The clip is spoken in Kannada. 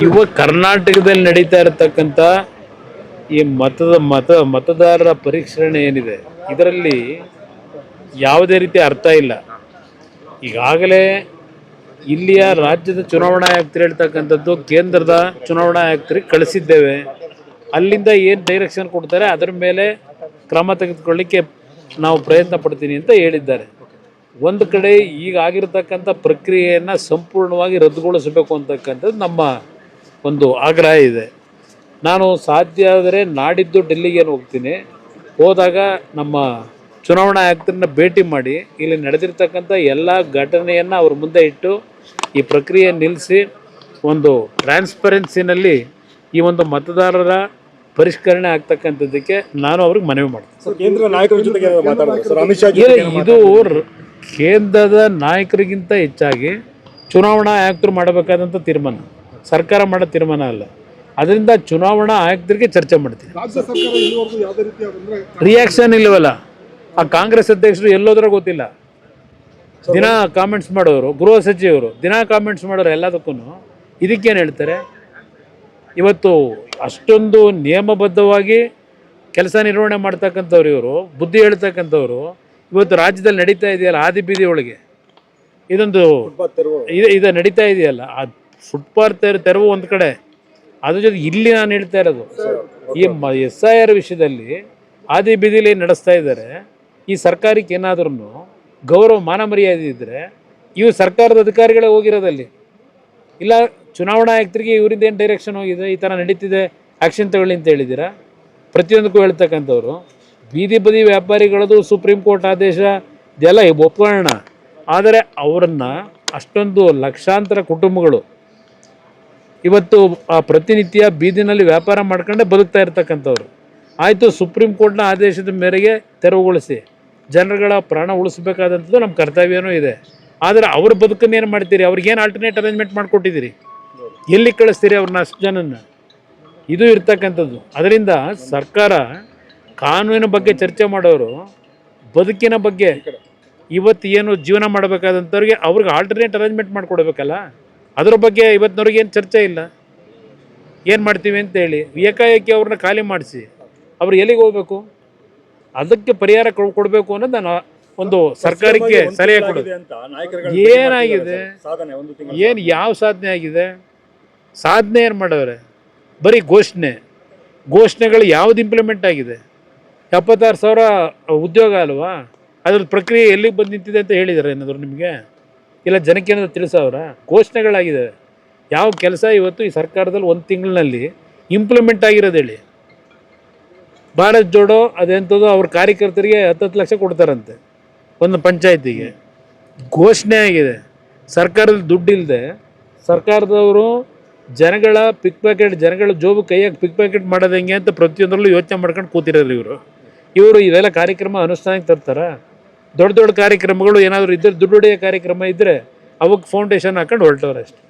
ಇವಾಗ ಕರ್ನಾಟಕದಲ್ಲಿ ನಡೀತಾ ಇರತಕ್ಕಂಥ ಈ ಮತದಾರರ ಪರಿಷ್ಕರಣೆ ಏನಿದೆ ಇದರಲ್ಲಿ ಯಾವುದೇ ರೀತಿ ಅರ್ಥ ಇಲ್ಲ. ಈಗಾಗಲೇ ಇಲ್ಲಿಯ ರಾಜ್ಯದ ಚುನಾವಣಾ ಆಯುಕ್ತರು ಹೇಳ್ತಕ್ಕಂಥದ್ದು ಕೇಂದ್ರದ ಚುನಾವಣಾ ಆಯುಕ್ತರಿಗೆ ಕಳಿಸಿದ್ದೇವೆ, ಅಲ್ಲಿಂದ ಏನು ಡೈರೆಕ್ಷನ್ ಕೊಡ್ತಾರೆ ಅದರ ಮೇಲೆ ಕ್ರಮ ತೆಗೆದುಕೊಳ್ಳಿಕ್ಕೆ ನಾವು ಪ್ರಯತ್ನ ಪಡ್ತೀನಿ ಅಂತ ಹೇಳಿದ್ದಾರೆ. ಒಂದು ಕಡೆ ಈಗ ಆಗಿರತಕ್ಕಂಥ ಪ್ರಕ್ರಿಯೆಯನ್ನು ಸಂಪೂರ್ಣವಾಗಿ ರದ್ದುಗೊಳಿಸಬೇಕು ಅಂತಕ್ಕಂಥದ್ದು ನಮ್ಮ ಒಂದು ಆಗ್ರಹ ಇದೆ. ನಾನು ಸಾಧ್ಯ ಆದರೆ ನಾಡಿದ್ದು ಡೆಲ್ಲಿಗೆ ಹೋಗ್ತೀನಿ. ಹೋದಾಗ ನಮ್ಮ ಚುನಾವಣಾ ಆಯುಕ್ತರನ್ನ ಭೇಟಿ ಮಾಡಿ ಇಲ್ಲಿ ನಡೆದಿರ್ತಕ್ಕಂಥ ಎಲ್ಲ ಘಟನೆಯನ್ನು ಅವ್ರ ಮುಂದೆ ಇಟ್ಟು ಈ ಪ್ರಕ್ರಿಯೆ ನಿಲ್ಲಿಸಿ ಒಂದು ಟ್ರಾನ್ಸ್ಪರೆನ್ಸಿನಲ್ಲಿ ಈ ಒಂದು ಮತದಾರರ ಪರಿಷ್ಕರಣೆ ಆಗ್ತಕ್ಕಂಥದ್ದಕ್ಕೆ ನಾನು ಅವ್ರಿಗೆ ಮನವಿ ಮಾಡ್ತೀನಿ. ಕೇಂದ್ರ ನಾಯಕರ ಜೊತೆಗೆ ಇದು ಕೇಂದ್ರದ ನಾಯಕರಿಗಿಂತ ಹೆಚ್ಚಾಗಿ ಚುನಾವಣಾ ಆಯುಕ್ತರು ಮಾಡಬೇಕಾದಂಥ ತೀರ್ಮಾನ, ಸರ್ಕಾರ ಮಾಡೋ ತೀರ್ಮಾನ ಅಲ್ಲ. ಅದರಿಂದ ಚುನಾವಣಾ ಆಯುಕ್ತರಿಗೆ ಚರ್ಚೆ ಮಾಡ್ತೀನಿ. ರಿಯಾಕ್ಷನ್ ಇಲ್ಲವಲ್ಲ, ಆ ಕಾಂಗ್ರೆಸ್ ಅಧ್ಯಕ್ಷರು ಎಲ್ಲೋದ್ರ ಗೊತ್ತಿಲ್ಲ, ದಿನ ಕಾಮೆಂಟ್ಸ್ ಮಾಡೋರು, ಗೃಹ ಸಚಿವರು ದಿನ ಕಾಮೆಂಟ್ಸ್ ಮಾಡೋರು ಎಲ್ಲದಕ್ಕೂ. ಇದಕ್ಕೇನು ಹೇಳ್ತಾರೆ? ಇವತ್ತು ಅಷ್ಟೊಂದು ನಿಯಮಬದ್ಧವಾಗಿ ಕೆಲಸ ನಿರ್ವಹಣೆ ಮಾಡ್ತಕ್ಕಂಥವ್ರು, ಇವರು ಬುದ್ಧಿ ಹೇಳ್ತಕ್ಕಂಥವ್ರು ಇವತ್ತು ರಾಜ್ಯದಲ್ಲಿ ನಡೀತಾ ಇದೆಯಲ್ಲ ಆದಿ ಬೀದಿ ಒಳಗೆ ಇದೊಂದು ಇದು ನಡೀತಾ ಇದೆಯಲ್ಲ, ಆ ಫುಟ್ಪಾತ್ ತೆರವು ಒಂದು ಕಡೆ, ಅದ್ರ ಜೊತೆ ಇಲ್ಲಿ ನಾನು ಹೇಳ್ತಾ ಇರೋದು ಈ SIR ವಿಷಯದಲ್ಲಿ ಆದಿ ಬೀದಿಲಿ ನಡೆಸ್ತಾ ಇದ್ದಾರೆ. ಈ ಸರ್ಕಾರಕ್ಕೆ ಏನಾದ್ರೂ ಗೌರವ ಮಾನ ಮರ್ಯಾದೆ ಇದ್ದರೆ ಇವು ಸರ್ಕಾರದ ಅಧಿಕಾರಿಗಳೇ ಹೋಗಿರೋದಲ್ಲಿ, ಇಲ್ಲ ಚುನಾವಣಾ ಆಯುಕ್ತರಿಗೆ ಇವರಿಂದ ಏನು ಡೈರೆಕ್ಷನ್ ಹೋಗಿದೆ, ಈ ಥರ ನಡೀತಿದೆ ಆ್ಯಕ್ಷನ್ ತಗೊಳ್ಳಿ ಅಂತ ಹೇಳಿದ್ದೀರಾ? ಪ್ರತಿಯೊಂದಕ್ಕೂ ಹೇಳ್ತಕ್ಕಂಥವ್ರು ಬೀದಿ ಬದಿ ವ್ಯಾಪಾರಿಗಳದು ಸುಪ್ರೀಂ ಕೋರ್ಟ್ ಆದೇಶ ಇದೆಲ್ಲ ಒಪ್ಕೊಳ್ಳೋಣ, ಆದರೆ ಅವರನ್ನು ಅಷ್ಟೊಂದು ಲಕ್ಷಾಂತರ ಕುಟುಂಬಗಳು ಇವತ್ತು ಆ ಪ್ರತಿನಿತ್ಯ ಬೀದಿನಲ್ಲಿ ವ್ಯಾಪಾರ ಮಾಡ್ಕೊಂಡೆ ಬದುಕ್ತಾ ಇರ್ತಕ್ಕಂಥವ್ರು. ಆಯಿತು, ಸುಪ್ರೀಂ ಕೋರ್ಟ್ನ ಆದೇಶದ ಮೇರೆಗೆ ತೆರವುಗೊಳಿಸಿ ಜನರುಗಳ ಪ್ರಾಣ ಉಳಿಸ್ಬೇಕಾದಂಥದ್ದು ನಮ್ಮ ಕರ್ತವ್ಯನೂ ಇದೆ. ಆದರೆ ಅವ್ರ ಬದುಕನ್ನು ಏನು ಮಾಡ್ತೀರಿ? ಅವ್ರಿಗೇನು ಆಲ್ಟರ್ನೇಟ್ ಅರೇಂಜ್ಮೆಂಟ್ ಮಾಡಿಕೊಟ್ಟಿದ್ದೀರಿ? ಎಲ್ಲಿ ಕಳಿಸ್ತೀರಿ ಅವ್ರನ್ನ ಅಷ್ಟು ಜನನ್ನು? ಇದು ಇರ್ತಕ್ಕಂಥದ್ದು. ಅದರಿಂದ ಸರ್ಕಾರ ಕಾನೂನಿನ ಬಗ್ಗೆ ಚರ್ಚೆ ಮಾಡೋರು ಬದುಕಿನ ಬಗ್ಗೆ ಇವತ್ತು ಏನು ಜೀವನ ಮಾಡಬೇಕಾದಂಥವ್ರಿಗೆ ಅವ್ರಿಗೆ ಆಲ್ಟರ್ನೇಟ್ ಅರೇಂಜ್ಮೆಂಟ್ ಮಾಡಿಕೊಡ್ಬೇಕಲ್ಲ, ಅದರ ಬಗ್ಗೆ ಇವತ್ತಿನವ್ರಿಗೆ ಏನು ಚರ್ಚೆ ಇಲ್ಲ. ಏನು ಮಾಡ್ತೀವಿ ಅಂತೇಳಿ ಏಕಾಏಕಿ ಅವ್ರನ್ನ ಖಾಲಿ ಮಾಡಿಸಿ ಅವ್ರು ಎಲ್ಲಿಗೆ ಹೋಗ್ಬೇಕು? ಅದಕ್ಕೆ ಪರಿಹಾರ ಕೊಡಬೇಕು ಅನ್ನೋದು ನಾನು ಒಂದು ಸರ್ಕಾರಕ್ಕೆ ಸಲಹೆ ಕೊಡೋದು. ಏನಾಗಿದೆ? ಏನು ಯಾವ ಸಾಧನೆ ಆಗಿದೆ? ಸಾಧನೆ ಏನು ಮಾಡವ್ರೆ? ಬರೀ ಘೋಷಣೆಗಳು ಯಾವುದು ಇಂಪ್ಲಿಮೆಂಟ್ ಆಗಿದೆ? 76,000 ಉದ್ಯೋಗ ಅಲ್ವಾ? ಅದ್ರ ಪ್ರಕ್ರಿಯೆ ಎಲ್ಲಿಗೆ ಬಂದು ನಿಂತಿದೆ ಅಂತ ಹೇಳಿದ್ದಾರೆ ಏನಾದರೂ ನಿಮಗೆ? ಇಲ್ಲ ಜನಕ್ಕೆ ಏನಾದರೂ ತಿಳಿಸೋರ? ಘೋಷಣೆಗಳಾಗಿದೆ. ಯಾವ ಕೆಲಸ ಇವತ್ತು ಈ ಸರ್ಕಾರದಲ್ಲಿ ಒಂದು ತಿಂಗಳಿನಲ್ಲಿ ಇಂಪ್ಲಿಮೆಂಟ್ ಆಗಿರೋದು ಹೇಳಿ? ಭಾರತ್ ಜೋಡೋ ಅದೆಂಥದ್ದು ಅವ್ರ ಕಾರ್ಯಕರ್ತರಿಗೆ 10 ಲಕ್ಷ ಕೊಡ್ತಾರಂತೆ ಒಂದು ಪಂಚಾಯತಿಗೆ. ಘೋಷಣೆ ಆಗಿದೆ. ಸರ್ಕಾರದಲ್ಲಿ ದುಡ್ಡಿಲ್ಲದೆ ಸರ್ಕಾರದವರು ಜನಗಳ ಜನಗಳ ಜೋಬು ಕೈಯಾಗಿ ಪಿಕ್ ಪ್ಯಾಕೆಟ್ ಮಾಡೋದು ಹೆಂಗೆ ಅಂತ ಪ್ರತಿಯೊಂದರಲ್ಲೂ ಯೋಚನೆ ಮಾಡ್ಕೊಂಡು ಕೂತಿರೋರು ಇವರು ಇದೆಲ್ಲ ಕಾರ್ಯಕ್ರಮ ಅನುಷ್ಠಾನಕ್ಕೆ ತರ್ತಾರ? ದೊಡ್ಡ ದೊಡ್ಡ ಕಾರ್ಯಕ್ರಮಗಳು ಏನಾದರೂ ಇದ್ದರೆ, ದುಡ್ಡು ಹೊಡೆಯೋ ಕಾರ್ಯಕ್ರಮ ಇದ್ದರೆ ಅವಕ್ಕೆ ಫೌಂಡೇಶನ್ ಹಾಕೊಂಡು ಹೊರಟವ್ರೆ ಅಷ್ಟೇ.